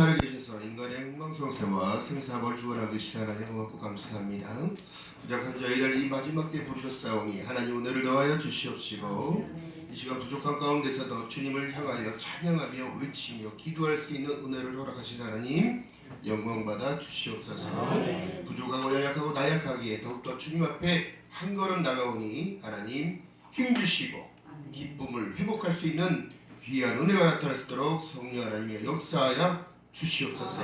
살아계셔서 인간의 흥망성쇠와 생사를 주관하시는 하나님 고맙고 감사합니다. 부족한 저희를 이 마지막 때 부르셨사오니 하나님 은혜를 더하여 주시옵시고 이 시간 부족한 가운데서도 주님을 향하여 찬양하며 외치며 기도할 수 있는 은혜를 허락하신 하나님 영광받아 주시옵소서. 부족하고 연약하고 나약하기에 더욱더 주님 앞에 한 걸음 나가오니 하나님 힘주시고 기쁨을 회복할 수 있는 귀한 은혜가 나타날 성령 하나님의 역사하여 주시옵소서.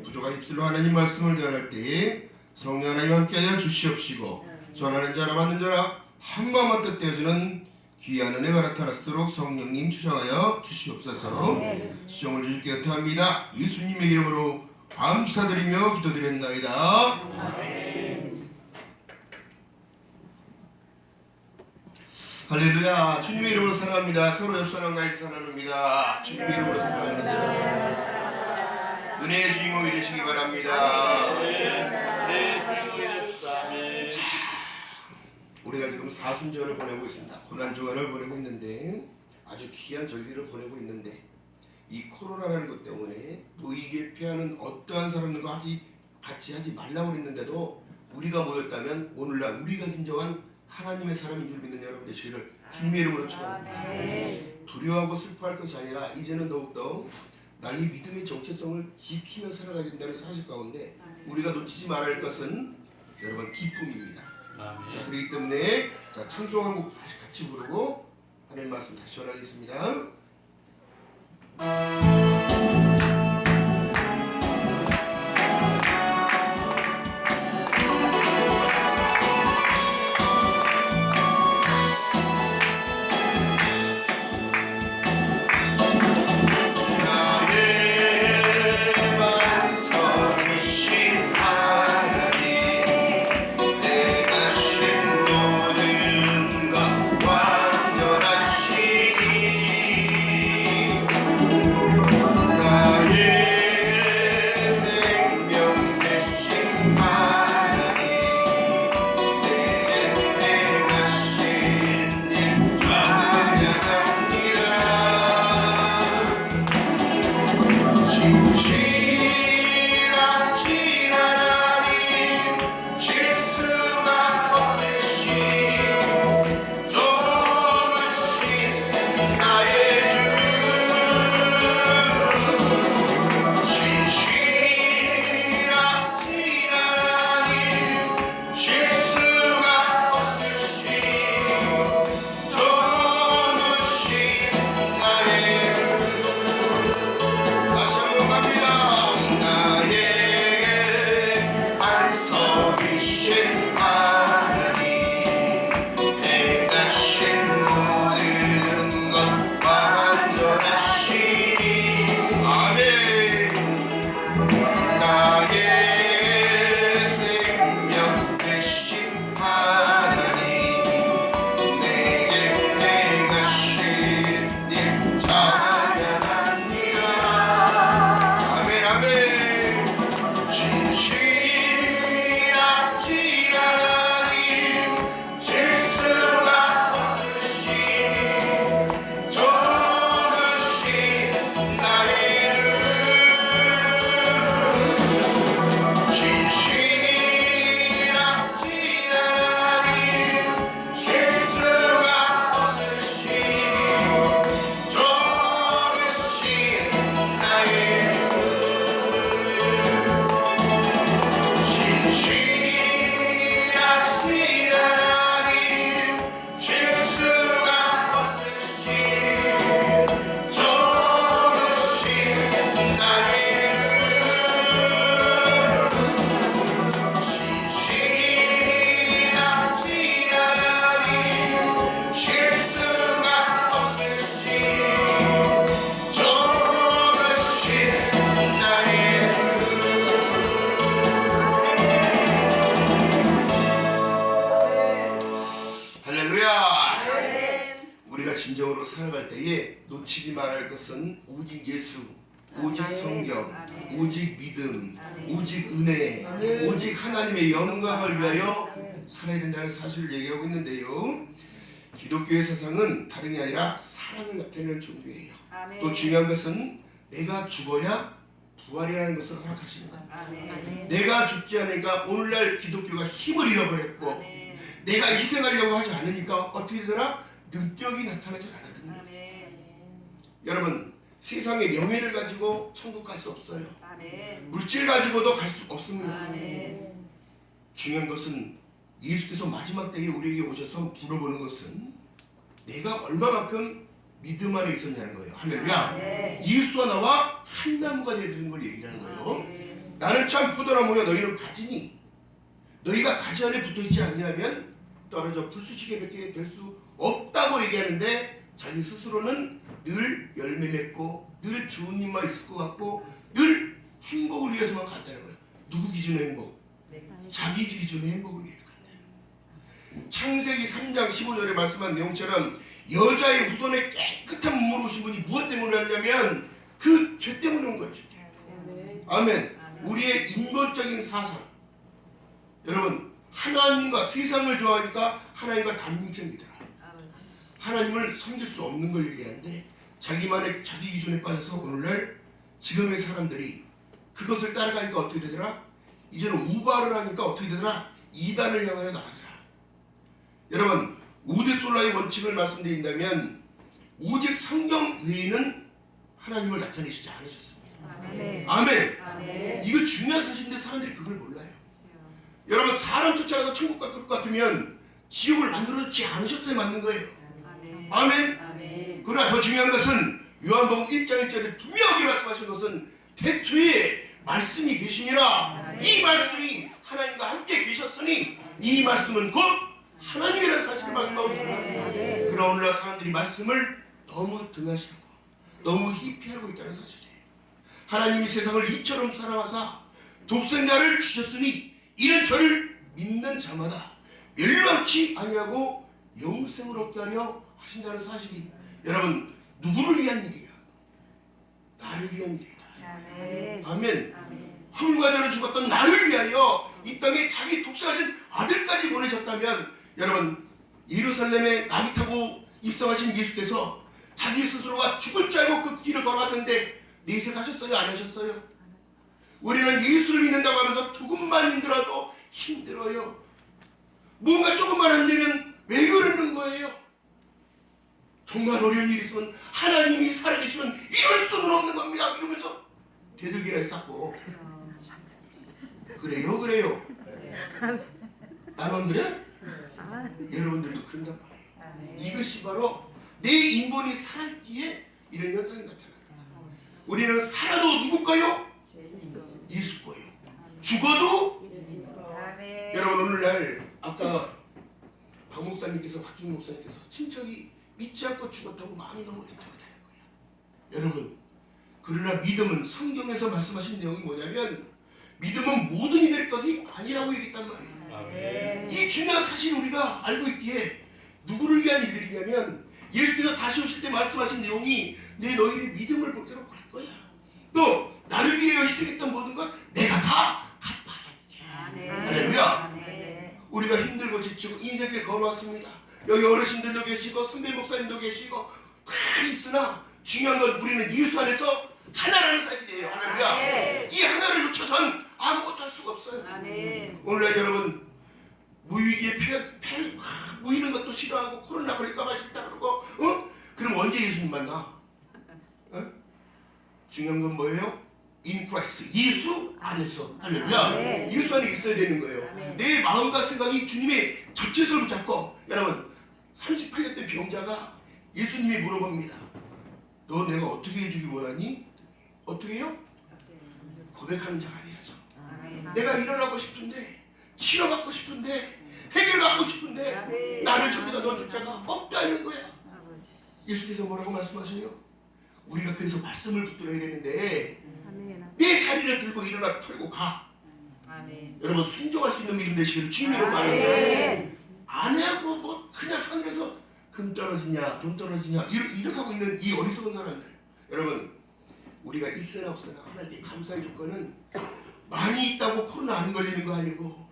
부족한 입술로 하나님 말씀을 전할 때에 성령 하나님 함께하여 주시옵시고 전하는 자나 받는 자나 한마음만 뜻되어지는 귀한 은혜가 나타날수록 성령님 주장하여 주시옵소서. 시청을 주시게 기도합니다. 예수님의 이름으로 감사드리며 기도드렸나이다. 할렐루야. 주님의 이름으로 사랑합니다. 서로 옆 사람 나의 사랑합니다. 주님의 이름으로 사랑합니다. 은혜의 주인공이 되시기 바랍니다. 자, 우리가 지금 사순절을 보내고 있습니다. 고난주간을 보내고 있는데 아주 귀한 절기를 보내고 있는데 이 코로나라는 것 때문에 무의개폐하는 어떠한 사람들과 같이 하지 말라고 했는데도 우리가 모였다면 오늘날 우리가 진정한 하나님의 사람인 줄 믿는 여러분 되시기를 주님의 이름으로 축원합니다. 두려워하고 슬퍼할 것이 아니라 이제는 더욱더 나의 믿음의 정체성을 지키며 살아가야 된다는 사실 가운데 우리가 놓치지 말아야 할 것은 여러분 기쁨입니다. 자, 그렇기 때문에 찬송 한 곡 다시 같이 부르고 하나님 말씀 다시 전하겠습니다. 진정으로 살아갈 때에 놓치지 말아야 할 것은 오직 예수, 오직 성경, 오직 믿음, 오직 은혜, 오직 하나님의 영광을 위하여 살아야 된다는 사실을 얘기하고 있는데요. 기독교의 세상은 다른 게 아니라 사랑을 나타내는 종교예요. 또 중요한 것은 내가 죽어야 부활이라는 것을 허락하시는 거예요. 아멘. 내가 죽지 않으니까 오늘날 기독교가 힘을 잃어버렸고 아멘. 내가 희생하려고 하지 않으니까 어떻게 되더라? 능력이 나타나지 않았거든요. 아멘. 여러분, 세상의 명예를 가지고 천국 갈 수 없어요. 아멘. 물질 가지고도 갈 수 없습니다. 아멘. 중요한 것은 예수께서 마지막 때에 우리에게 오셔서 물어보는 것은 내가 얼마만큼 믿음 안에 있었냐는 거예요. 할렐루야. 네. 예수와 나와 한 나무가 되는 걸 얘기하는 거예요. 아멘. 나는 참 포도나무여 너희는 가지니 너희가 가지 안에 붙어있지 않냐면 떨어져 불쑤시개밖에 될 수 없다고 얘기하는데 자기 스스로는 늘 열매 맺고 늘 좋은 일만 있을 것 같고 늘 행복을 위해서만 간다는 거예요. 누구 기준의 행복? 자기 기준의 행복을 위해 간다. 창세기 3장 15절에 말씀한 내용처럼 여자의 후손에 깨끗한 몸으로 오신 분이 무엇 때문에 왔냐면 그 죄 때문에 온 거죠. 아멘. 우리의 인본적인 사상. 여러분, 하나님과 세상을 좋아하니까 하나님과 단민생이더라. 하나님을 섬길 수 없는 걸 얘기하는데 자기만의 자기 기준에 빠져서 오늘날 지금의 사람들이 그것을 따라가니까 어떻게 되더라? 이제는 우발을 하니까 어떻게 되더라? 이단을 향하여 나가더라. 여러분, 오데솔라의 원칙을 말씀드린다면 오직 성경 외에는 하나님을 나타내시지 않으셨습니다. 아멘. 아멘. 아멘. 이거 중요한 사실인데 사람들이 그걸 몰라요. 여러분, 사람 쫓아가서 천국 갈 것 같으면 지옥을 만들어주지 않으셨어야 맞는 거예요. 아멘. 아멘. 아멘. 그러나 더 중요한 것은 요한복음 1장 1절에 분명하게 말씀하신 것은 태초에 말씀이 계시니라. 이 말씀이 하나님과 함께 계셨으니 이 말씀은 곧 하나님이라는 사실을 말씀하고 있습니다. 그러나 오늘날 사람들이 말씀을 너무 등하시고 너무 희피하고 있다는 사실이에요. 하나님이 세상을 이처럼 사랑하사 독생자를 주셨으니 이는 저를 믿는 자마다 멸망치 아니하고 영생을 얻게 하려 하신다는 사실이 여러분 누구를 위한 일이야? 나를 위한 일이다. 아멘. 아멘. 아멘. 화물과자로 죽었던 나를 위하여 이 땅에 자기 독생하신 아들까지 보내셨다면 여러분 예루살렘에 나귀 타고 입성하신 예수께서 자기 스스로가 죽을 줄 알고 그 길을 걸어갔는데 내색하셨어요? 안 하셨어요? 우리는 예수를 믿는다고 하면서 조금만 힘들어도 힘들어요. 뭔가 조금만 안 되면 왜 그러는 거예요? 정말 어려운 일이 있으면 하나님이 살아계시면 이럴 수는 없는 겁니다. 이러면서 대들기나 쌓고 그래요. 나만 그래? 여러분들도 그런단 말이에요. 이것이 바로 내 인본이 살기에 이런 현상이 나타납니다. 우리는 살아도 누구 거요? 예수 거요. 죽어도 아멘. 여러분 오늘날 아까 박 목사님께서 박준 목사님께서 친척이 믿지 않고 죽었다고 마음이 너무 애통하다는 거야. 여러분 그러나 믿음은 성경에서 말씀하신 내용이 뭐냐면 믿음은 모든 이될 것이 아니라고 얘기했단 말이에요. 아멘. 이 중요한 사실을 우리가 알고 있기에 누구를 위한 일들이냐면 예수께서 다시 오실 때 말씀하신 내용이 내 너희의 믿음을 보도록 할 거야. 또 나를 위해 희생했던 모든 것 내가 다 갚아줄게. 아멘. 할렐루야. 아멘. 우리가 힘들고 지치고 인생길 걸어왔습니다. 여기 어르신들도 계시고 선배 목사님도 계시고 다 있으나 중요한 건 우리는 예수 안에서 하나라는 사실이에요. 할렐루야. 아멘. 이 하나를 놓쳐선 아무것도 할 수가 없어요. 아멘. 오늘날 여러분 무위기에 막 모이는 것도 싫어하고 코로나 걸릴까봐 싫다 그러고 그럼 언제 예수님 만나? 중요한 건 뭐예요? In Christ. 예수 안에서. 할렐루야. 아멘. 예수 안에 있어야 되는 거예요. 아멘. 내 마음과 생각이 주님의 전체성을 붙잡고 여러분 38년 된 병자가 예수님이 물어봅니다. 너 내가 어떻게 해주기 원하니? 어떻게 해요? 고백하는 자가 돼야죠. 아멘. 내가 일어나고 싶은데 치료받고 싶은데 해결받고 싶은데 아멘. 나를 죽이다 너 줄 자가 없다는 거야. 아버지. 예수께서 뭐라고 말씀하셔요? 우리가 그래서 말씀을 붙들어야 되는데 아멘. 내 자리를 들고 일어나 털고 가. 아멘. 여러분 순종할 수 있는 믿음 되시기를 주님으로 아멘. 말하세요. 안 하고 뭐 그냥 하늘에서 금 떨어지냐 돈 떨어지냐 이렇게 하고 있는 이 어리석은 사람들. 여러분 우리가 있으나 없으나 하나님께 감사의 조건은 많이 있다고 코로나 안 걸리는 거 아니고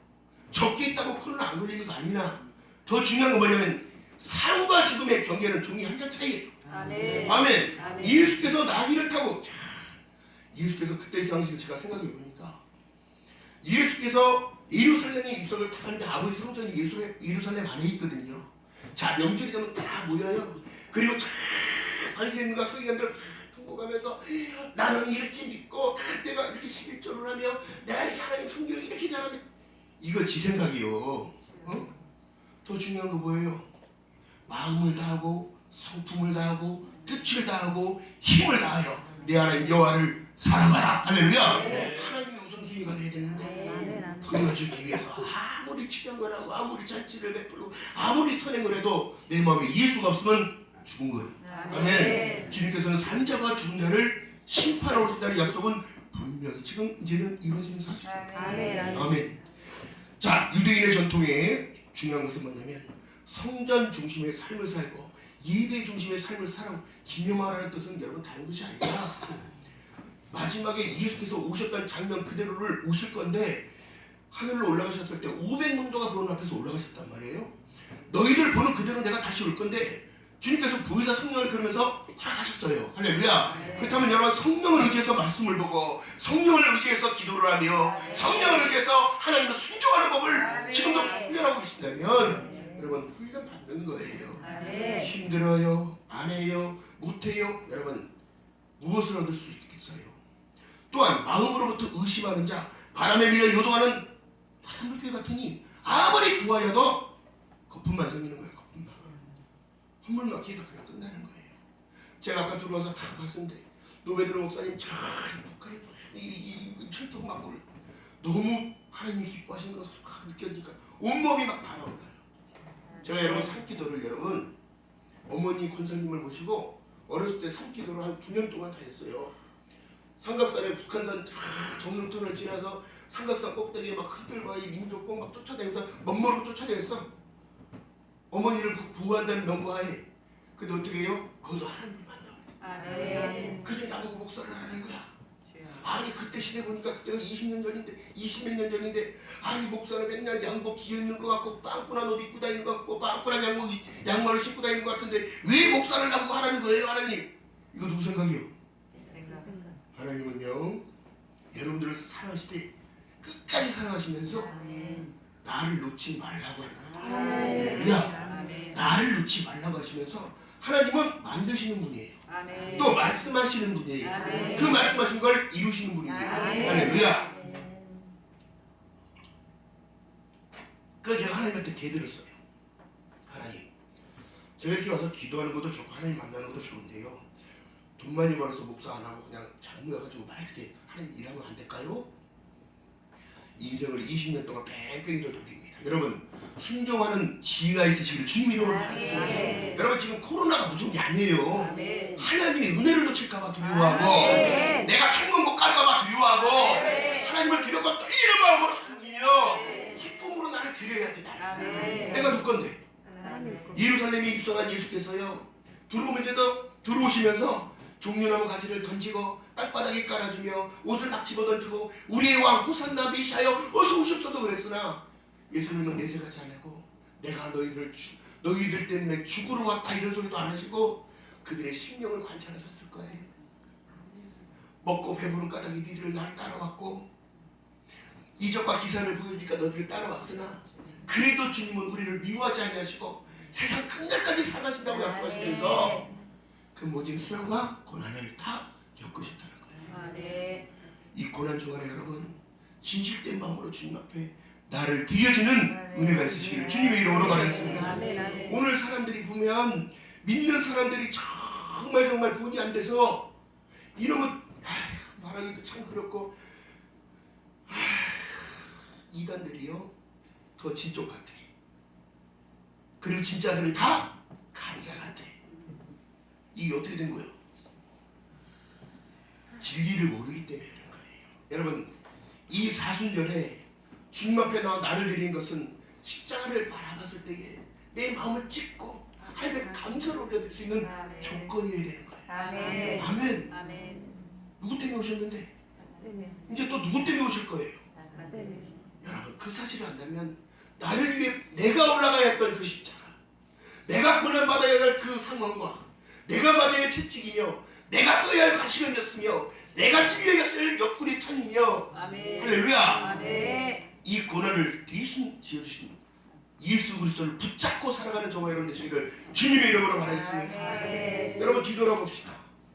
적게 있다고 코로나 안 걸리는 거 아니나 더 중요한 건 뭐냐면 삶과 죽음의 경계는 종이 한 장 차이예요. 아멘. 아멘. 아멘. 예수께서 나귀를 타고 예수께서 그때 당시를 제가 생각해 보니까 예수께서 예루살렘에 입성을 다 하는데 아버지 성전이 예루살렘 안에 있거든요. 자, 명절이 되면 다 모여요. 그리고 참 바리새인과 서기관들 통곡하면서 나는 이렇게 믿고 내가 이렇게 11조를 하며 내가 이렇게 하나님 섬기를 이렇게 잘하면 이거 지 생각이요. 더 중요한 거 뭐예요? 마음을 다하고 성품을 다하고 뜻을 다하고 힘을 다하여 내 하나님 여호와를 사랑하라. 할렐루야. 하나님의 우선순위가 돼야 되는데 보여주기 위해서 아무리 치장을 하고 아무리 잔치를 베풀고 아무리 선행을 해도 내 마음에 예수가 없으면 죽은 거예요. 아멘. 주님께서는 산자가 죽은 자를 심판하러 오신다는 약속은 분명히 지금 이제는 이루어지는 사실입니다. 아멘. 자, 유대인의 전통에 중요한 것은 뭐냐면 성전 중심의 삶을 살고 예배 중심의 삶을 살고 기념하라는 뜻은 여러분 다른 것이 아니라 마지막에 예수께서 오셨던 장면 그대로를 오실 건데 하늘로 올라가셨을 때 500문도가 보는 앞에서 올라가셨단 말이에요. 너희들 보는 그대로 내가 다시 올 건데 주님께서 보혜사 성령을 그러면서 허락하셨어요. 할렐루야. 그렇다면 여러분 성령을 의지해서 말씀을 보고 성령을 의지해서 기도를 하며 성령을 의지해서 하나님을 순종하는 법을 지금도 훈련하고 계신다면 여러분 훈련 받는 거예요. 힘들어요, 안 해요, 못해요. 여러분 무엇을 얻을 수 있겠어요? 또한 마음으로부터 의심하는 자 바람에 밀려 요동하는 바닷물개 같으니 아무리 구하여도 거품만 생기는 거예요. 거품만. 헛물 막히다 그냥 끝나는 거예요. 제가 아까 들어와서 다 봤는데 노베드로 목사님 잘 북한을 이 철통 막고 너무 하나님이 기뻐하신 것을 막 느껴지니까 온몸이 막 달아올라요. 제가 여러분 산기도를 여러분 어머니 권사님을 모시고 어렸을 때 산기도를 한 9년 동안 다 했어요. 삼각산에 북한산 정릉턴을 지나서 삼각산 꼭대기에 막 흔들바위 민족봉 막 쫓아다니면서 멋모르고 쫓아다녔어. 어머니를 구한다는 명부하에. 근데 어떻게 해요? 거기서 하나님을 만나. 그게 나보고 목사를 하는 거야. 아니 그때 시대 보니까 그때가 20년 전인데 20몇 년 전인데 아니 목사는 맨날 양복 기어있는 것 같고 빵꾸난 옷 입고 다니는 것 같고 빵꾸난 양말을 신고 다니는 것 같은데 왜 목사를 하고 하라는 거예요 하나님? 이거 누구 생각이요? 하나님은요 여러분들을 사랑하실 때 끝까지 사랑하시면서 나를 놓지 말라고 하는 거예요. 나를 놓지 말라고 하시면서 하나님은 만드시는 분이에요. 또 말씀하시는 분이에요. 그 말씀하신 걸 이루시는 분입니다. 할렐루야. 그래서 제가 하나님한테 대들었어요. 하나님 제가 이렇게 와서 기도하는 것도 좋고 하나님 만나는 것도 좋은데요 돈 많이 벌어서 목사 안 하고 그냥 장모여가지고 막 이렇게 하나님 일하면 안 될까요? 인생을 20년 동안 뺑뺑이를 돌립니다. 여러분 순종하는 지혜가 있으시기를 주님 이름으로 바라겠습니다. 여러분 지금 코로나가 무슨 게 아니에요. 하나님의 은혜를 놓칠까봐 두려워하고 내가 천국 못 갈까봐 두려워하고 하나님을 드렸고 떨리는 마음으로 섬기며 기쁨으로 나를 드려야 돼. 나를. 내가 누군데? 예루살렘에 입성한 예수께서요 들어오시면서 종려나무 가지를 던지고 땅바닥에 깔아주며 옷을 막 집어던지고 우리의 왕 호산나 메시아여 어서 오십소서 그랬으나 예수님은 내색하지 않고 내가 너희들 때문에 죽으러 왔다 이런 소리도 안 하시고 그들의 심령을 관찰하셨을 거예요. 먹고 배부른 까닭에 니들을 날 따라왔고 이적과 기사를 보여주니까 너희를 따라왔으나 그래도 주님은 우리를 미워하지 아니하시고 세상 끝날까지 사랑하신다고 약속하시면서 그 모진 수고와 고난을 다 겪으셨다는 거예요. 이 고난 중간에 여러분 진실된 마음으로 주님 앞에 나를 드려주는 은혜가 있으시기를 주님의 이름으로 바라겠습니다. 오늘 사람들이 보면 믿는 사람들이 정말 돈이 안 돼서 이러면 말하기도 참 그렇고 이단들이요 더 진쪽 같아. 그리고 진짜들은 다 가짜 같아. 이게 어떻게 된 거예요? 진리를 모르기 때문에 그런 거예요. 여러분 이 사순절에 주님 앞에 나와 나를 드리는 것은 십자가를 바라봤을 때에 내 마음을 찢고 하나님의 감사를 올려드릴 수 있는 조건이어야 되는 거예요. 아멘. 누구 때문에 오셨는데 이제 또 누구 때문에 오실 거예요. 여러분 그 사실을 안다면 나를 위해 내가 올라가야 했던 그 십자가 내가 고난받아야 할 그 상황과 내가 맞아야 할 채찍이며 내가 써야 할 가시관이었으며 내가 찔려야 쓸 옆구리 찬이며 아멘. 할렐루야. 아멘. 이 고난을 대신 지어주신 예수 그리스도를 붙잡고 살아가는 저와 여러분 되시기를 주님의 이름으로 바라겠습니다. 아멘. 여러분 뒤돌아봅시다.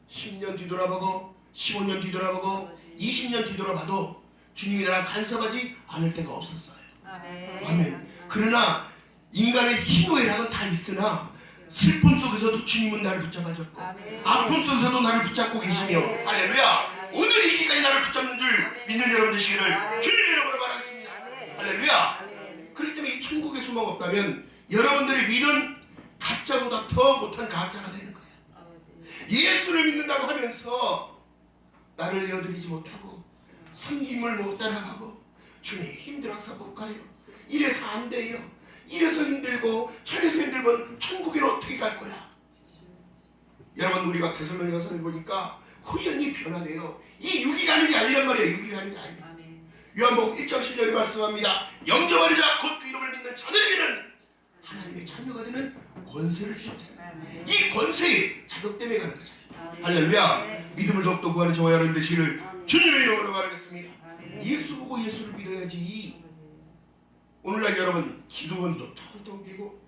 10년 뒤돌아보고 15년 뒤돌아보고 20년 뒤돌아봐도 주님이 나를 간섭하지 않을 때가 없었어요. 아멘. 아멘. 그러나 인간의 희노애락은 다 있으나 슬픔 속에서도 주님은 나를 붙잡아줬고 아멘. 아픔 속에서도 나를 붙잡고 계시며 아멘. 할렐루야. 오늘 이 시간에 나를 붙잡는 줄 믿는 여러분 되시기를 아멘. 주님의 이름으로 바라겠습니다. 아멘. 할렐루야. 아멘. 그렇기 때문에 이 천국에 소망 없다면 여러분들의 믿음 가짜보다 더 못한 가짜가 되는 거예요. 예수를 믿는다고 하면서 나를 내어드리지 못하고 섬김을 못 따라가고 주님 힘들어서 못 가요. 이래서 안 돼요. 이래서 힘들고 저래서 힘들면 천국에는 어떻게 갈 거야? 여러분 우리가 데살로니가서에 보니까 후연히 변화돼요. 이 육이 가는 게 아니란 말이에요. 육이 가는 게 아니에요. 아멘. 요한복음 1장 10절에 말씀합니다. 영접하는 자 곧 그 이름을 믿는 자들에게는 하나님의 자녀가 되는 권세를 주셨다. 아멘. 이 권세의 자격 때문에 가는 거죠. 아멘. 할렐루야. 믿음을 더욱더 구하는 저와 여러분 되시기를 주님의 이름으로 바라겠습니다. 아멘. 예수 보고 예수를 믿어야지. 오늘날 여러분 기도원도 텅텅 비고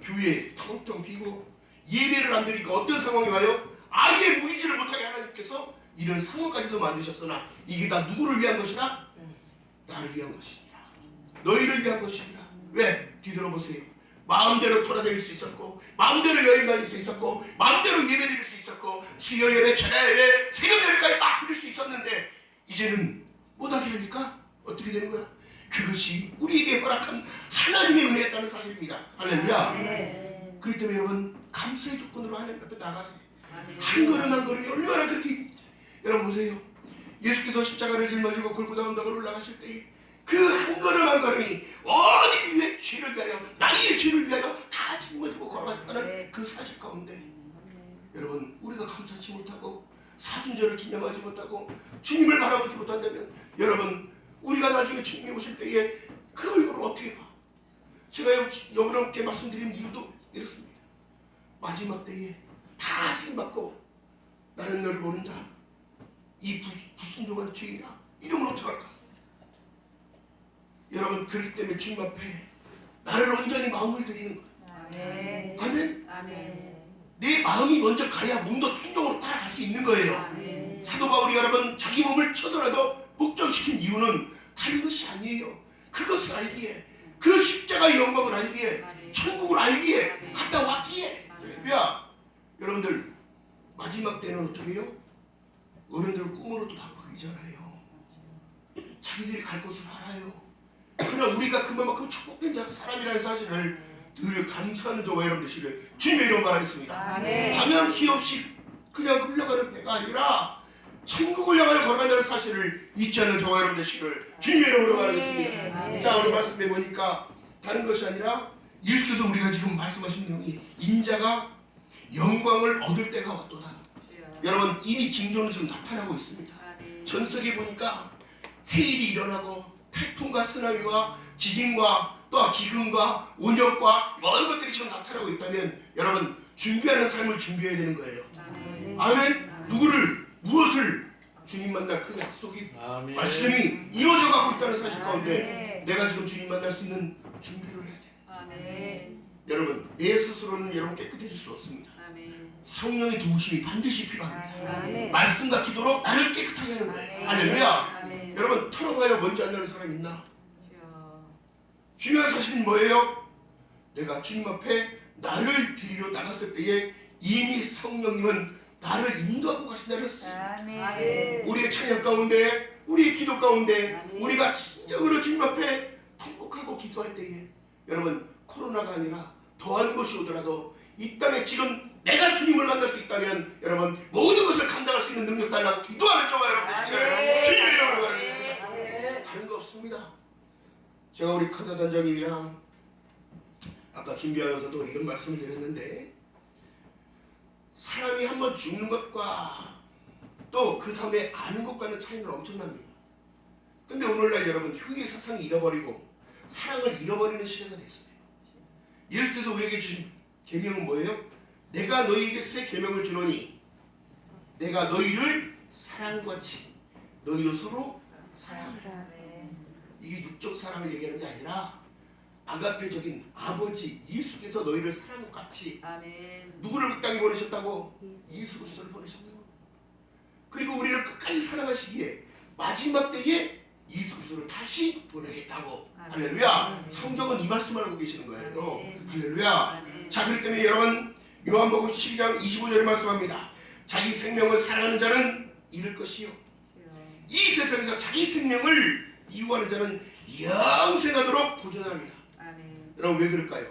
교회 텅텅 비고 예배를 안 드리니까 어떤 상황이 와요? 아예 모이지를 못하게 하나님께서 이런 상황까지도 만드셨으나 이게 다 누구를 위한 것이라? 나를 위한 것이니라. 너희를 위한 것이니라. 왜? 뒤돌아보세요. 마음대로 돌아다닐 수 있었고 마음대로 여행 다닐 수 있었고 마음대로 예배 드릴 수 있었고 수요 예배, 철야 예배, 새벽 예배까지 막 드릴 수 있었는데 이제는 못하게 하니까 어떻게 되는 거야? 그것이 우리에게 허락한 하나님의 은혜였다는 사실입니다. 할렐루야. 아멘. 그렇기 때문에 여러분 감사의 조건으로 하나님 앞에 나가세요. 아멘. 한 걸음 한 걸음이 얼마나 그렇게 여러분 보세요. 예수께서 십자가를 짊어지고 골고다 언덕을 올라가실 때 그 한 걸음 한 걸음이 어디 위해 죄를 위하여 나의 죄를 위하여 다 짊어지고 걸어가셨다는 그 사실 가운데 여러분 우리가 감사치 못하고 사순절을 기념하지 못하고 주님을 바라보지 못한다면 여러분 우리가 나중에 주님이 오실 때에 그 얼굴을 어떻게 봐? 제가 여러분께 말씀드린 이유도 이렇습니다. 마지막 때에 다 쓰임받고 나는 너를 모른다. 이 불순종한 죄인아 이러면 어떡할까? 여러분 그렇기 때문에 주님 앞에 나를 온전히 마음을 드리는 거예요. 아멘. 아멘. 아멘. 내 마음이 먼저 가야 몸도 순종으로 따라갈 수 있는 거예요. 아멘. 사도 바울이 여러분 자기 몸을 쳐서라도 복종시킨 이유는 다른 것이 아니에요. 그것을 알기에 그 십자가의 영광을 알기에 아멘. 천국을 알기에 아멘. 갔다 왔기에 아멘. 야 여러분들 마지막 때는 어떻게 해요? 어른들 꿈으로 또 다 보이잖아요. 자기들이 갈 곳을 알아요. 그러나 우리가 그만큼 축복된 사람이라는 사실을 늘 감수하는 저와 여러분 되시길 주님의 이름 바라겠습니다. 아멘. 방향키 없이 그냥 흘러가는 배가 아니라 천국을 향하여 걸어간다는 사실을 잊지 않는 저와 여러분 되시기를 주님의 이름으로 바라겠습니다. 아멘. 자 오늘 말씀해 보니까 다른 것이 아니라 예수께서 우리가 지금 말씀하신 내용이 인자가 영광을 얻을 때가 왔도다. 여러분 이미 징조는 지금 나타나고 있습니다. 아멘. 전 세계 보니까 해일이 일어나고 태풍과 쓰나미와 지진과 또 기근과 온역과 모든 것들이 지금 나타나고 있다면 여러분 준비하는 삶을 준비해야 되는 거예요. 아멘. 아멘. 누구를 무엇을 주님 만날 그 약속이 아멘. 말씀이 이루어져 가고 있다는 사실 가운데 아멘. 내가 지금 주님 만날 수 있는 준비를 해야 돼. 아멘. 여러분 내 스스로는 여러분 깨끗해질 수 없습니다. 아멘. 성령의 도우심이 반드시 필요합니다. 아멘. 말씀과 기도로 나를 깨끗하게 하는 거예요. 할렐루야. 아멘. 여러분 털어가야 먼지 안 나는 사람 있나? 주여. 중요한 사실은 뭐예요? 내가 주님 앞에 나를 드리러 나갔을 때에 이미 성령님은 나를 인도하고 가신다는 사실. 아멘. 우리의 찬양 가운데 우리의 기도 가운데 아멘. 우리가 진정으로 주님 앞에 통곡하고 기도할 때에 여러분 코로나가 아니라 더한 것이 오더라도 이 땅에 지금 내가 주님을 만날 수 있다면 여러분 모든 것을 감당할 수 있는 능력 달라고 기도하는 저와 여러분 되시기를 주님의 이름으로 바라겠습니다. 아멘. 다른 거 없습니다. 제가 우리 카자 단장님이랑 아까 준비하면서도 이런 말씀을 드렸는데 사람이 한번 죽는 것과 또 그 다음에 아는 것과는 차이는 엄청납니다. 근데 오늘날 여러분 효의 사상을 잃어버리고 사랑을 잃어버리는 시대가 됐어요. 예수께서 우리에게 주신 계명은 뭐예요? 내가 너희에게 새 계명을 주노니 내가 너희를 사랑같이 너희도 서로 사랑하라. 네. 이게 육적 사랑을 얘기하는 게 아니라 아가페적인 아버지 예수께서 너희를 사랑과 같이 아멘. 누구를 그 땅에 보내셨다고? 예수 그리스도를 보내셨다고. 그리고 우리를 끝까지 사랑하시기에 마지막 때에 예수 그리스도를 다시 보내겠다고. 아멘. 할렐루야. 아멘. 성경은 이 말씀을 하고 계시는 거예요. 아멘. 할렐루야. 아멘. 자, 그렇기 때문에 여러분 요한복음 12장 25절에 말씀합니다. 자기 생명을 사랑하는 자는 잃을 것이요, 이 세상에서 자기 생명을 이유하는 자는 영생하도록 보존합니다. 아멘. 여러분 왜 그럴까요?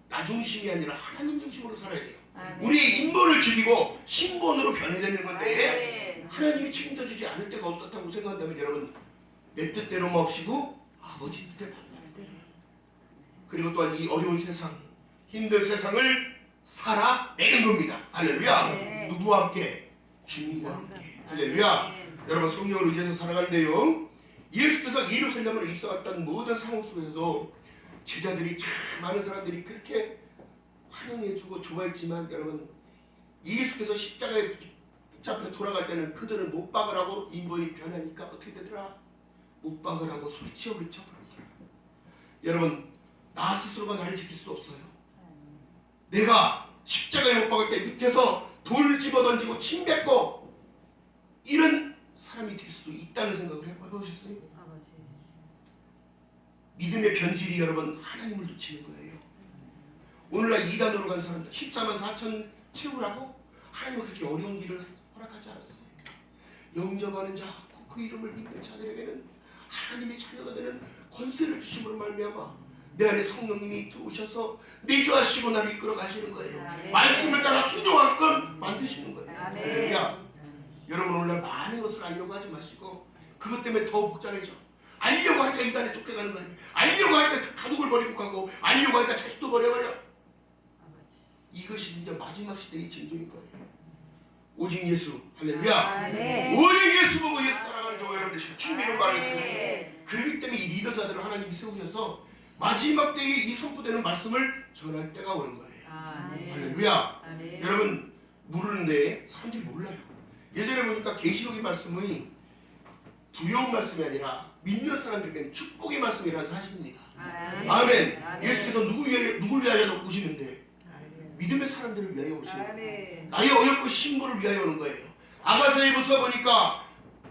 나 중심이 아니라 하나님 중심으로 살아야 돼요. 아멘. 우리의 인본을 죽이고 신본으로 변해야 되는 아멘. 건데 하나님이 책임져 주지 않을 때가 없었다고 생각한다면 여러분 내 뜻대로 마옵시고 아버지 뜻대로 하세요. 그리고 또한 이 어려운 세상, 힘든 세상을 살아내는 겁니다. 할렐루야. 네. 누구와 함께? 주님과 함께. 할렐루야. 아멘. 여러분 성령을 의지해서 살아가는데요, 예수께서 예루살렘으로 입성했던 모든 상황 속에서도 제자들이 참 많은 사람들이 그렇게 환영해주고 좋아했지만 여러분 예수께서 십자가에 붙잡혀 돌아갈 때는 그들은 못 박으라고 인본이 변하니까 어떻게 되더라? 못 박으라고 소리치어 외쳐버리더라. 여러분 나 스스로가 나를 지킬 수 없어요. 내가 십자가에 못 박을 때 밑에서 돌 집어던지고 침 뱉고 이런 사람이 될 수도 있다는 생각을 해보셨어요? 아버지. 믿음의 변질이 여러분 하나님을 놓치는 거예요. 오늘날 이단으로 간 사람들 14만 4천 채우라고 하나님은 그렇게 어려운 길을 허락하지 않았어요. 영접하는 자, 그 이름을 믿는 자들에게는 하나님의 자녀가 되는 권세를 주심으로 말미암아 내 안에 성령님이 들어오셔서 내주하시고 나를 이끌어 가시는 거예요. 아멘. 말씀을 따라 순종하게끔 만드시는 거예요. 아멘. 할렐루야. 여러분 오늘날 많은 것을 알려고 하지 마시고 그것 때문에 더 복잡해져. 알려고 하니까 이단에 쫓겨가는 거 아니에요. 알려고 하니까 가족을 버리고 가고 알려고 하니까 자식도 버려버려. 이것이 진짜 마지막 시대의 징조인 거예요. 오직 예수. 할렐루야. 아멘. 오직 예수 보고 예수 따라가는 저와 여러분들 지금 주님으로 말했습니다. 아멘. 그렇기 때문에 이 리더자들을 하나님이 세우셔서 마지막 때에 이 선포되는 말씀을 전할 때가 오는 거예요. 아멘. 할렐루야. 아멘. 여러분 모르는데 사람들이 몰라요. 예전에 보니까 계시록의 말씀이 두려운 말씀이 아니라 믿는 사람들에게는 축복의 말씀이라는 사실입니다. 아멘. 아멘. 아멘. 예수께서 누굴 위하여 오시는데 아멘. 믿음의 사람들을 위하여 오시는 거예요. 아멘. 나의 어여쁜 신부를 위하여 오는 거예요. 아가서에서 보니까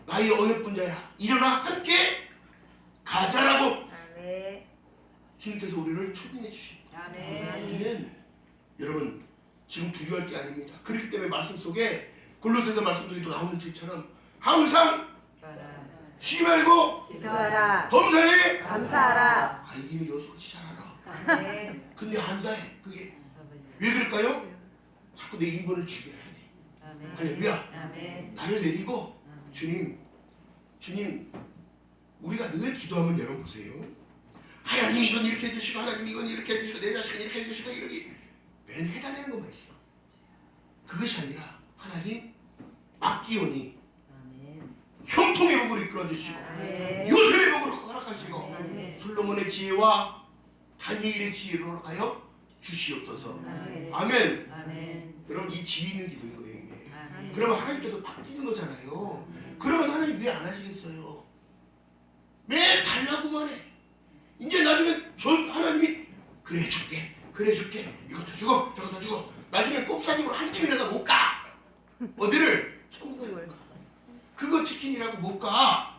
나의 어여쁜 자야 일어나 함께 가자라고 아멘. 주님께서 우리를 초빙해 주십니다. 아멘. 아멘. 여러분 지금 두려워할 게 아닙니다. 그렇기 때문에 말씀 속에 골로새서 말씀들이 또 나오는 것처럼 항상 쉬지 말고 기도하라. 범사에 감사하라. 알기는 여수같이 잘 알아. 아멘. 근데 안 돼. 그게 아버지. 왜 그럴까요? 자꾸 내 인본을 죽여야 돼. 아멘. 할렐루야. 아멘. 나를 내리고 주님 우리가 늘 기도하면 여러분 보세요. 하나님 이건 이렇게 해주시고 하나님 이건 이렇게 해주시고 내 자식은 이렇게 해주시고 이러기 맨 해달라는 것만 있어. 그것이 아니라 하나님 맡기오니 아멘. 형통의 복으로 이끌어주시고 아멘. 요셉의 복으로 허락하시고 아멘. 솔로몬의 지혜와 다니엘의 지혜를 허락하여 주시옵소서. 아멘. 아멘. 아멘. 여러분 이 지혜 있는 기도인 거예요 이게. 아멘. 그러면 하나님께서 바뀌는 거잖아요. 그러면 하나님 왜 안 하시겠어요? 매일 달라고만 해. 이제 나중에 저 하나님이 그래 줄게 이것도 주고 저것도 주고 나중에 꼽사집으로 한 팀이라도 못 가. 어디를? 천국을 가. 그거 치킨이라고 못 가.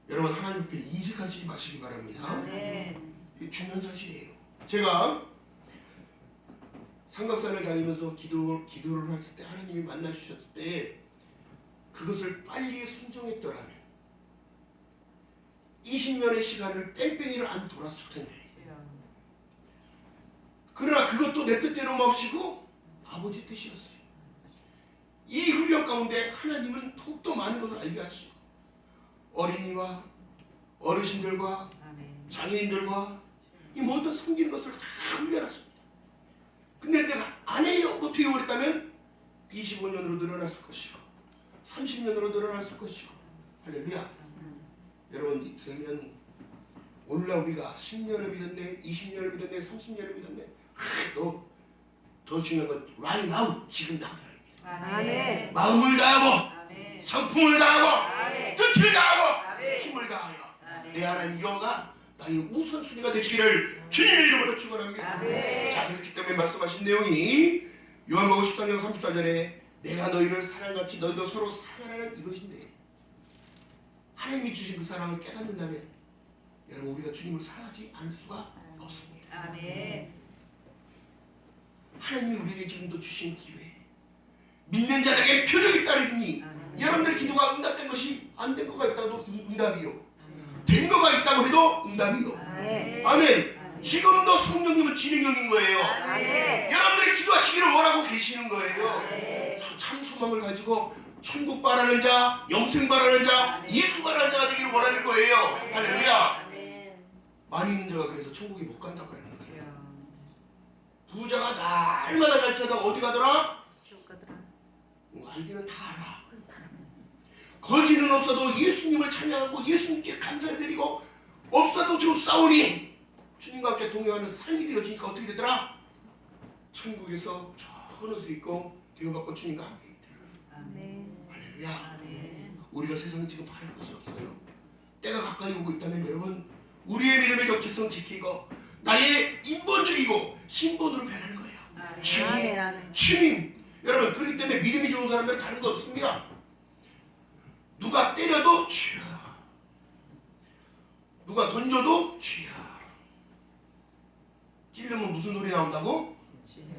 여러분 하나님 앞에 인색하시지 마시기 바랍니다. 아멘. 이게 중요한 사실이에요. 제가 삼각산을 다니면서 기도를 했을 때 하나님이 만나 주셨을 때 그것을 빨리 순종했더라면 20년의 시간을 뺑뺑이를 안 돌았을 텐데, 그러나 그것도 내 뜻대로 맙시고 아버지 뜻이었어요. 이 훈련 가운데 하나님은 더욱더 많은 것을 알게 하시고 어린이와 어르신들과 아멘. 장애인들과 이 모든 섬기는 것을 다 훈련하십니다. 근데 내가 안 해요 못해요 그랬다면 25년으로 늘어났을 것이고 30년으로 늘어났을 것이고. 할렐루야. 여러분 되면 오늘날 우리가 10년을 믿었네 20년을 믿었네 30년을 믿었네. 더 중요한 건 right now 지금 당장입니다. 아멘. 마음을 다하고 아멘. 성품을 다하고 아멘. 뜻을 다하고 아멘. 힘을 다하여 아멘. 내 하나님 여호와가 나의 우선순위가 되시기를 주님의 이름으로 축원합니다. 아멘. 자, 그렇기 때문에 말씀하신 내용이 요한복음 13장 34절에 내가 너희를 사랑같이 너희도 서로 사랑하라는 이것인데, 하나님이 주신 그 사랑을 깨닫는다면 여러분 우리가 주님을 사랑하지 않을 수가 없습니다. 아멘. 하나님이 우리에게 지금도 주신 기회, 믿는 자에게 표적이 따르니 아멘. 여러분들 기도가 응답된 것이 안 된 거가 있다고 응답이요, 된 거가 있다고 해도 응답이요. 아멘. 아멘. 지금도 성령님은 진행형인 거예요. 아멘. 여러분들이 기도하시기를 원하고 계시는 거예요. 아멘. 참 소망을 가지고 천국 바라는 자, 영생 바라는 자, 예수 바라는 자가 되기를 원하는 거예요. 할렐루야. 아멘. 많이 있는 자가 그래서 천국에 못 간다고 그러는 거예요. 부자가 날마다 잘 찾아 어디 가더라? 알기는 다 알아. 거지는 없어도 예수님을 찬양하고 예수님께 감사를 드리고 없어도 지금 싸우니 주님과 함께 동행하는 삶이 되어지니까 어떻게 되더라? 천국에서 저 하늘에 있고 대우받고 주님과 함께 있더라. 아멘. 할렐루야. 아멘. 우리가 세상에 지금 바랄 것이 없어요. 때가 가까이 오고 있다면 여러분 우리의 믿음의 정체성 지키고 나의 인본주의고 신본으로 변하는 거예요. 아멘. 주님, 주님. 여러분 그렇기 때문에 믿음이 좋은 사람들은 다른 거 없습니다. 누가 때려도 주여, 누가 던져도 주여. 찔르면 무슨 소리 나온다고?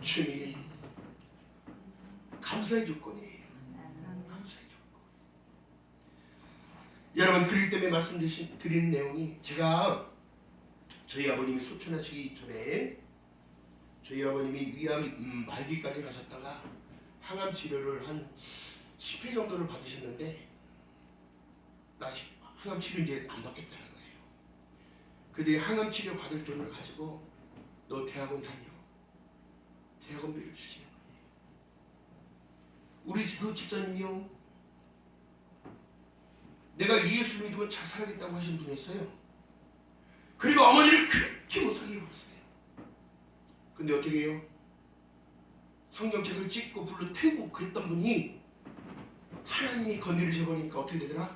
주님. 감사의 조건이에요. 감사의 조건. 여러분 그렇기 때문에 말씀드린 내용이, 제가 저희 아버님이 소천하시기 전에 저희 아버님이 위암 말기까지 가셨다가 항암 치료를 한 10회 정도를 받으셨는데 나 항암 치료 이제 안 받겠다는 거예요. 근데 항암 치료 받을 돈을 가지고 너 대학원 다녀. 대학원비를 주시는 거예요. 우리 그 집사님이요, 내가 예수 믿으면 잘 살아겠다고 하신 분이었어요. 그리고 어머니를 그렇게 못 살게 해버렸어요. 근데 어떻게 해요? 성경책을 찍고 불러 태우고 그랬던 분이 하나님이 건드리셔버리니까 어떻게 되더라?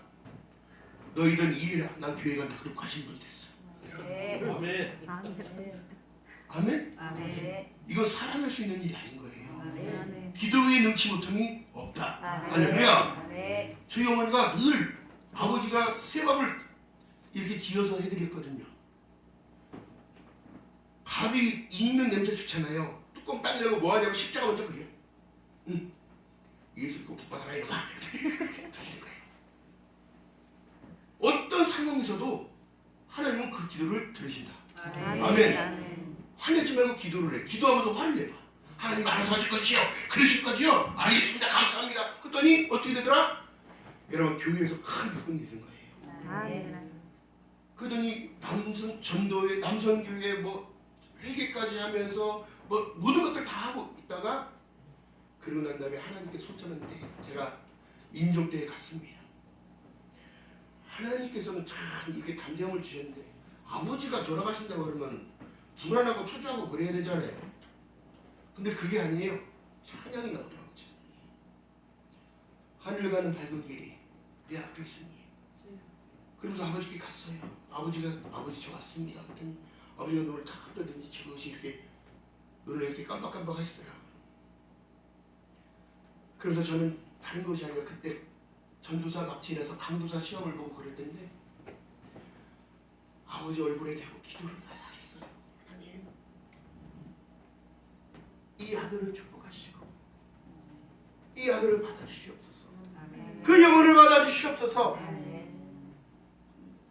너희들 일이라 난 교회 간다 그러고 가신 분이 됐어. 아멘. 아멘? 아멘. 이건 사람할 수 있는 일이 아닌 거예요. 아멘. 기도에 능치 못함이 없다. 아멘. 할렐루야. 아멘. 저희 어머니가 늘 아버지가 새밥을 이렇게 지어서 해드렸거든요. 밥이 익는 냄새 좋잖아요. 뚜껑 딱 열고 뭐 하냐고 십자가 먼저 그려. 응. 예수 믿고 복받아라 이놈아. 드리는 거예요. 어떤 상황에서도 하나님은 그 기도를 들으신다. 아멘. 화내지 말고 기도를 해. 기도하면서 화를 내봐. 하나님 알아서 하실 것이요. 그러실 것이요. 알겠습니다. 감사합니다. 그랬더니 어떻게 되더라? 여러분 교회에서 큰 복음이 되는 거예요. 아멘. 그러더니 남선 전도회, 남선교회 뭐 회개까지 하면서 뭐 모든 것들 다 하고 있다가 그러고 난 다음에 하나님께 손잡았는데 제가 인종대에 갔습니다. 하나님께서는 참 이렇게 감동을 주셨는데 아버지가 돌아가신다고 그러면 불안하고 초조하고 그래야 되잖아요. 근데 그게 아니에요. 찬양이 나오더라고요. 하늘 가는 밝은 길이 내 앞에 있으니. 그러면서 아버지께 갔어요. 아버지 저 왔습니다. 그랬더니 아버지가 눈을 탁 뜨더니 지그시 이렇게 눈을 이렇게 깜빡깜빡 하시더라고요. 그래서 저는 다른 것이 아니라 그때 전도사 막 지내서 강도사 시험을 보고 그럴 텐데 아버지 얼굴에 대고 기도를 막 했어요. 하나님, 이 아들을 축복하시고 이 아들을 받아주시옵소서. 아멘. 그 영혼을 받아주시옵소서. 아멘.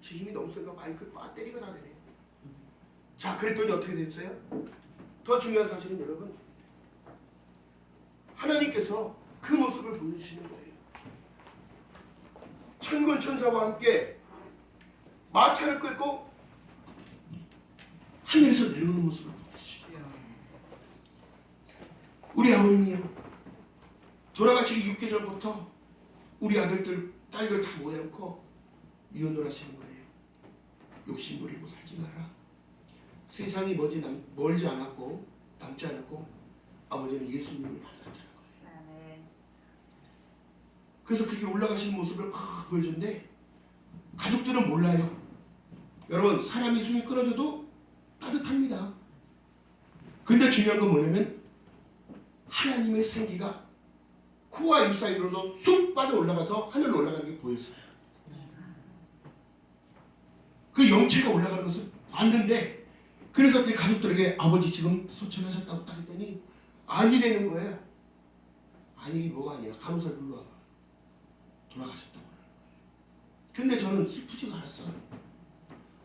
제 힘이 너무 세서 마이크를 빡 때리고 나대네. 자, 그랬더니 어떻게 됐어요? 더 중요한 사실은 여러분, 하나님께서 그 모습을 보여주시는 거예요. 천군 천사와 함께 마차를 끌고 하늘에서 내려오는 모습을 보여주시죠. 우리 아버님이요, 돌아가시기 6개월 전부터 우리 아들들, 딸들 다 모여놓고 유언을 하시는 거예요. 욕심 부리고 살지 마라. 세상이 멀지 않았고 남지 않았고 아버지는 예수님을 만났다는 거예요. 아멘. 그래서 그렇게 올라가신 모습을 보여줬는데 가족들은 몰라요. 여러분 사람이 숨이 끊어져도 따뜻합니다. 근데 중요한 건 뭐냐면 하나님의 생기가 코와 입 사이로도 쑥 빠져 올라가서 하늘로 올라가는 게 보였어요. 그 영체가 올라가는 것을 봤는데 그래서 그 가족들에게 아버지 지금 소천하셨다고 딱 했더니 아니라는 거예요. 아니 뭐가 아니야. 간호사 불러와. 돌아가셨다고. 근데 저는 슬프지가 않았어요.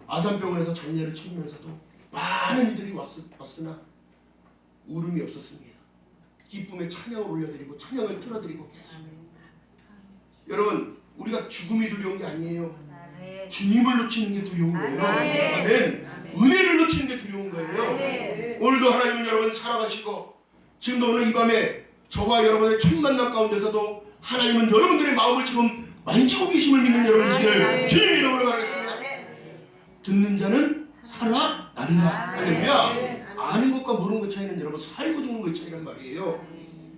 아산병원에서 장례를 치르면서도 많은 이들이 왔으나 울음이 없었습니다. 기쁨의 찬양을 올려드리고 찬양을 틀어드리고 계속. 여러분 우리가 죽음이 두려운 게 아니에요. 아멘. 주님을 놓치는 게 두려운 거예요. 아멘. 아멘. 은혜를 놓치는 게 두려운 거예요. 아멘. 오늘도 하나님은 여러분 살아가시고 지금도 오늘 이 밤에 저와 여러분의 첫 만남 가운데서도 하나님은 여러분들의 마음을 지금 만지고 계심을 믿는 여러분이시길 아멘. 주님의 이름으로 바라겠습니다. 듣는 자는 살아나리라. 할렐루야. 아는 것과 모르는 것 차이는 여러분 살고 죽는 것 차이란 말이에요.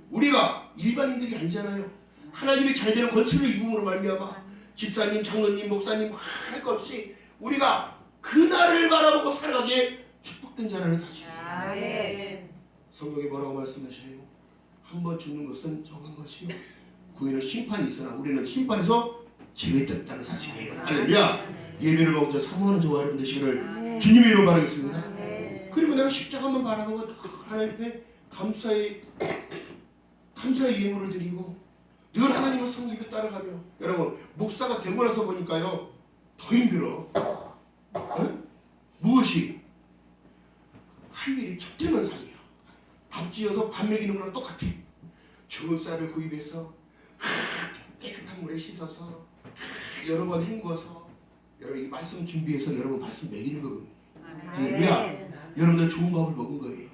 우리가 일반인들이 아니잖아요. 하나님의 잘되는 권세를 입음으로 말미암아 집사님, 장로님, 목사님 할 것 없이 우리가 그날을 바라보고 살아가기에 축복된 자라는 사실이에요. 아멘. 성경에 뭐라고 말씀하셔요? 한 번 죽는 것은 정한 것이요 그 후에는 심판이 있으나 우리는 심판에서 제외됐다는 사실이에요. 할렐루야. 예배를 먹자 사모하는 저와 여러분 되시기를 주님의 이름으로 바라겠습니다. 그리고 내가 십자가만 바라는 건 하나님 앞에 감사의 예물을 드리고 늘 하나님을 섬기며 따라가며 여러분 목사가 되고 나서 보니까요 더 힘들어. 무엇이? 할 일이 첩대만상이야. 밥 지어서 밥 먹이는 거랑 똑같아. 좋은 쌀을 구입해서 깨끗한 물에 씻어서 여러 번 헹궈서 여러분 이 말씀 준비해서 여러분 말씀 먹이는 거거든요. 할렐루야. 여러분들 좋은 밥을 먹은 거예요.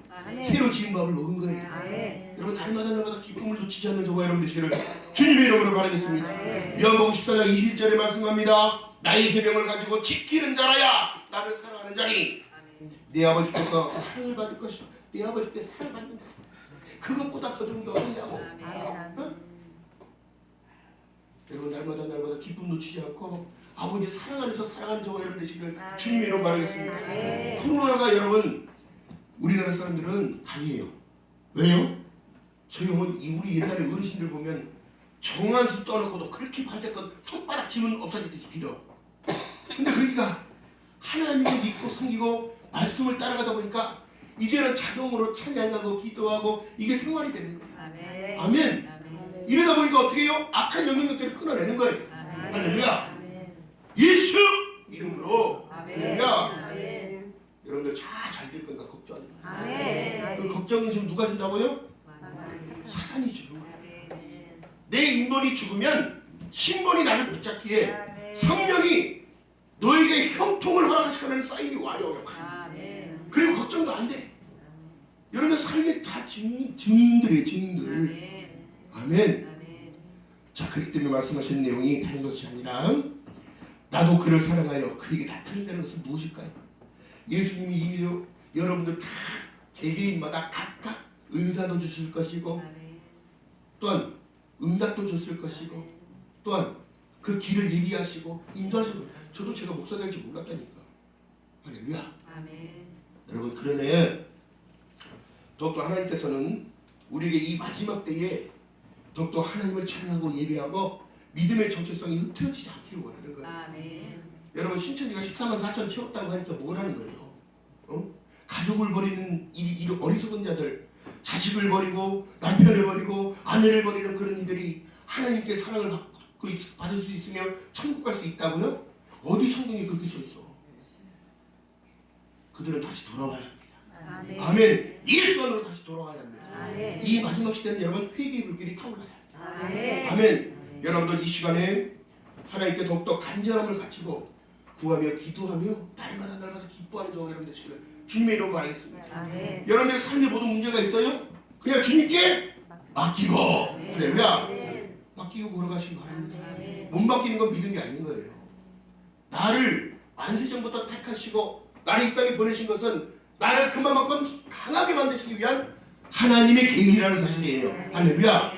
새로 지은 밥을 먹은 거예요. 아멘. 여러분 날마다 기쁨을 놓치지 않는 저와 여러분 되시기를 주님의 이름으로 바라겠습니다. 요한복음 14장 21절에 말씀합니다. 나의 계명을 가지고 지키는 자라야 나를 사랑하는 자니 내 아버지께서 사랑을 받을 것이요 내 아버지께 사랑을 받는다. 그것보다 더 좋은 게 어딨냐고. 여러분 날마다 기쁨 놓치지 않고 아버지 사랑 안에서 사랑하는 저와 여러분 되시기를 주님의 이름으로 바라겠습니다. 코로나가 여러분 우리나라 사람들은 강해요. 왜요? 저희 우리 옛날에 어르신들 보면 정한수 떠놓고도 그렇게 반세껏 손바닥 지문 없어지듯이 빌어. 근데 그러니까 하나님을 믿고 섬기고 말씀을 따라가다 보니까 이제는 자동으로 찬양하고 기도하고 이게 생활이 되는 거예요. 아멘. 이러다 보니까 어떻게 해요? 악한 영향력들을 끊어내는 거예요. 할렐루야. 예수 이름으로. 할렐루야. 여러분들 잘 될 거니까 걱정하지 마세요. 그 걱정은 지금 누가 준다고요? 사탄이 주는 거예요. 내 인본이 죽으면 신본이 나를 붙잡기에 성령이 너에게 형통을 허락하시는 사인이 와요. 그리고 걱정도 안 돼. 여러분들 삶의 다 증인들이에요. 증인들. 아멘. 자 그렇기 때문에 말씀하시는 내용이 다른 것이 아니라 나도 그를 사랑하여 그에게 나타낸다는 것은 무엇일까요? 예수님이 이미 여러분들 다 개개인마다 각각 은사도 주실 것이고 또한 응답도 주실 것이고 또한 그 길을 예비하시고 인도하시고 저도 제가 목사 될지 몰랐다니까. 할렐루야. 여러분 그러네 더욱더 하나님께서는 우리에게 이 마지막 때에 더욱더 하나님을 찬양하고 예배하고 믿음의 정체성이 흐트러지지 않기를 원하는 거예요. 여러분 신천지가 14만 4천 채웠다고 하니까 뭐라는 거예요? 가족을 버리는 이 어리석은 자들 자식을 버리고 남편을 버리고 아내를 버리는 그런 이들이 하나님께 사랑을 받을 수 있으며 천국 갈 수 있다고요? 어디 성경에 그렇게 써 있어? 그들은 다시 돌아와야 합니다. 아멘. 예수 안으로 다시 돌아와야 합니다. 이 마지막 시대는 여러분 회개의 불길이 타올라야 합니다. 아멘. 여러분들 이 시간에 하나님께 더욱더 간절함을 가지고 구하며 기도하며 날마다 기뻐하는 저와 여러분 되시기를 주님의 이름으로 알겠습니다. 여러분들의 삶에 모든 문제가 있어요? 그냥 주님께 맡기고 할렐루야. 맡기고 걸어가시기 바랍니다. 못 맡기는 건 믿음이 아닌 거예요. 나를 만세전부터 택하시고 나를 이 땅에 보내신 것은 나를 그만큼 강하게 만드시기 위한 하나님의 계획이라는 사실이에요. 할렐루야.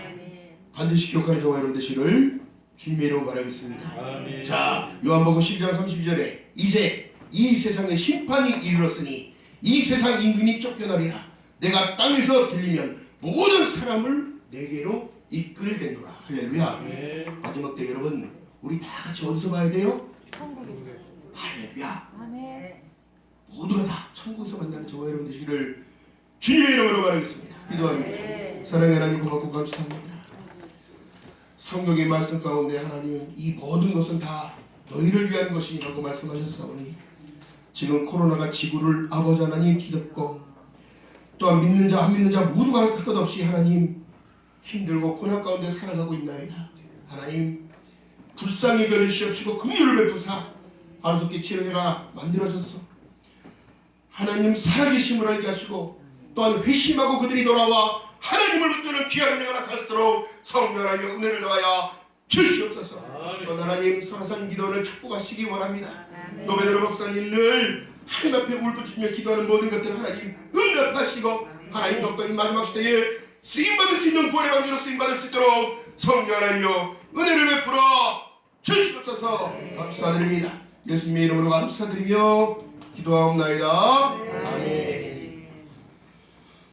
반드시 기억하는 저와 여러분 되시기를 주님의 이름으로 바라겠습니다. 아멘. 자, 요한복음 12장 32절에 이제 이 세상에 심판이 이르렀으니 이 세상 임금이 쫓겨나리라. 내가 땅에서 들리면 모든 사람을 내게로 이끌겠노라. 할렐루야. 아멘. 마지막 때 여러분 우리 다 같이 어디서 봐야 돼요? 천국에서. 할렐루야. 아멘. 모두가 다 천국에서 만나는 저와 여러분 되시기를 주님의 이름으로 바라겠습니다. 기도합니다. 사랑의 하나님 고맙고 감사합니다. 성경의 말씀 가운데 하나님 이 모든 것은 다 너희를 위한 것이라고 말씀하셨사오니 지금 코로나가 지구를 아버지 하나님 뒤덮고 또한 믿는 자 안 믿는 자 모두가 할 것 없이 하나님 힘들고 고난 가운데 살아가고 있나이다. 하나님 불쌍히 여겨주시옵시고 긍휼을 베푸사 하루속히 치료제가 만들어졌어. 하나님 살아계심을 알게 하시고 또한 회심하고 그들이 돌아와 하나님을 붙드는 귀한 은혜가 나타나도록 성령 하나님의 은혜를 더하여 주시옵소서. 또 하나님 선한 기도를 축복하시기 원합니다. 노베드로 목사님 늘 하나님 앞에 울부짖으며 기도하는 모든 것들을 하나님 응답하시고 하나님 덕분에 마지막 시대에 쓰임받을 수 있는 구원의 방주로 쓰임받을 수 있도록 성령 하나님여 은혜를 베풀어 주시옵소서. 감사드립니다. 예수님의 이름으로 감사드리며 기도하옵나이다. 아멘.